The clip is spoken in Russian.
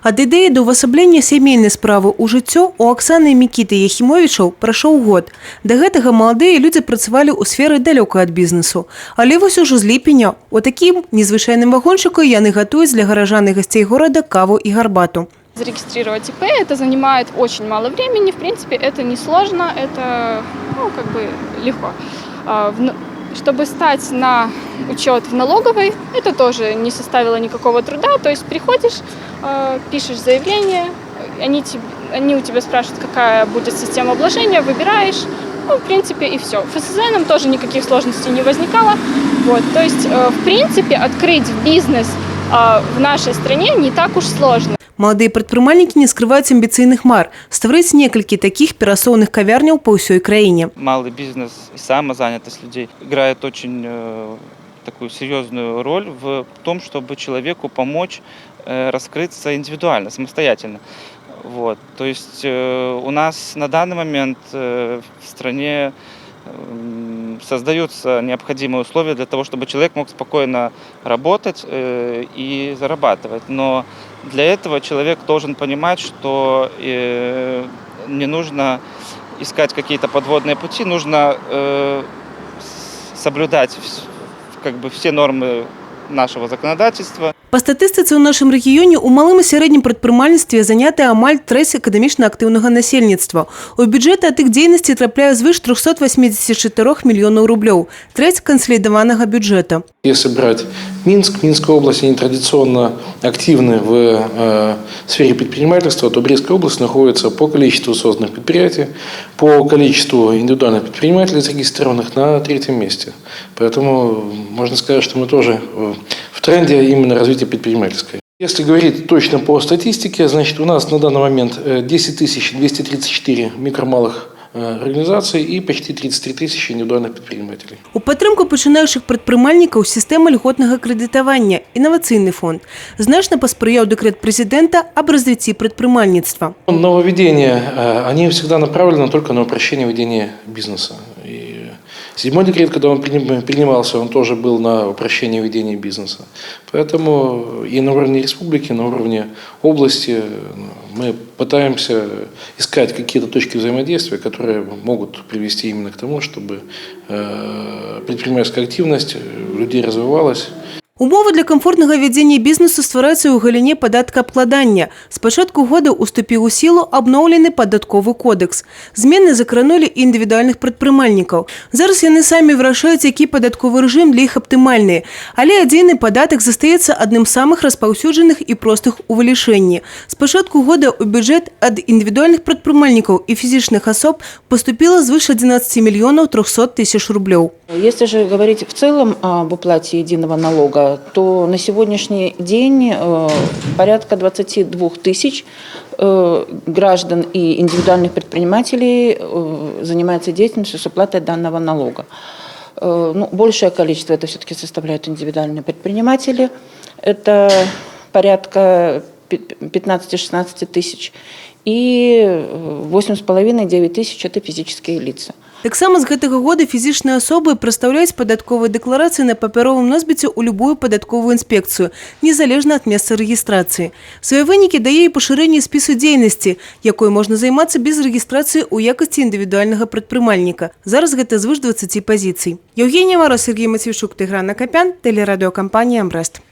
Ад ідэі да ўвасаблення сямейнай справы ў жыццё у Аксаны і Мікіты Яхімовічаў прайшоў год. Да гэтага маладыя людзі працавалі ў сферы далёкай ад бізнесу. Але вось ужо з ліпеня у такім незвычайным вагончыку яны гатуюць для гаражан і гасцей горада каву і гарбату. Зарегистрировать ИП это занимает очень мало времени, в принципе, это несложно, это легко. Чтобы стать на учет в налоговой, это тоже не составило никакого труда, то есть приходишь, пишешь заявление, они у тебя спрашивают, какая будет система обложения, выбираешь, в принципе, и все. ФСЗ нам тоже никаких сложностей не возникало, то есть, в принципе, открыть бизнес в нашей стране не так уж сложно. Маладыя прадпрымальнікі не скрываюць амбіцыйных мар стварыць некалькі таких перасоўных кавярняў по ўсёй краіне. Малый бизнес и самозанятость людей играет очень такую серьезную роль в том, чтобы человеку помочь раскрыться индивидуально, самостоятельно. То есть у нас на данный момент в стране создаются необходимые условия для того, чтобы человек мог спокойно работать и зарабатывать. Но для этого человек должен понимать, что не нужно искать какие-то подводные пути, нужно соблюдать все нормы нашего законодательства. Па статыстыцы ў нашым рэгіёне ў малым і сярэднім прадпрымальніцтве занятыя амаль трэць эканамічна актыўнага насельніцтва. У бюджэт ад іх дзейнасці трапляе звыш 384 мільёнаў рублёў, трэць кансалідаванага бюджэта. Если брать Минская область, они традиционно активны в сфере предпринимательства, то Брестская область находится по количеству созданных предприятий, по количеству индивидуальных предпринимателей зарегистрированных на 3-м месте. Поэтому можно сказать, что мы тоже в тренде именно развития предпринимательской. Если говорить точно по статистике, значит, у нас на данный момент 10 234 микро-малых организаций и почти 33 тысячи индивидуальных предпринимателей. У падтрымку пачынаючых прадпрымальнікаў сістэма льготнага крэдытавання, інавацыйны фонд. Значна паспрыяў дэкрэт президента об развитии предпринимательства. Нововведения, они всегда направлены только на упрощение ведения бизнеса. И 7-й декрет, когда он принимался, он тоже был на упрощение ведения бизнеса. Поэтому и на уровне республики, на уровне области мы пытаемся искать какие-то точки взаимодействия, которые могут привести именно к тому, чтобы предпринимательская активность людей развивалась. Умовы для комфортнага вядзення бізнесу ствараюцца ў галіне падаткаабкладання. З пачатку года уступіў у сілу абноўлены падатковы кодекс. Змены закранулі індывідуальных прадпрымальнікаў. Зараз яны самі вырашаюць, які падатковы рэжым для іх аптымальны. Але адзіны падатак застаецца адным з самых распаўсюджаных і простых у вылічэнні. З пачатку года ў бюджэт ад індывідуальных прадпрымальнікаў і фізічных асоб поступило звыш 11 миллионов 300 тысяч рублей. Если же говорить в целом об уплате единого налога, то на сегодняшний день порядка 22 тысяч граждан и индивидуальных предпринимателей занимается деятельностью с уплатой данного налога. Большее количество это все-таки составляют индивидуальные предприниматели. Это порядка 15-16 тысяч. И 8,5-9 тысяч – это физические лица. Таксама з гэтага года фізічныя асобы прадстаўляюць падатковыя дэкларацыі на папяровым носьбіце ў любую падатковую інспекцыю, незалежна ад месца рэгістрацыі. Свае вынікі дае і пашырэнне спісу дзейнасці, якой можна займацца без рэгістрацыі ў якасці індывідуальнага прадпрымальніка. Зараз гэта звыш 20 пазіцый. Евгения Мороз, Сергей Матвейчук, Тыгран Акопян, телерадиокомпания «Амбрест».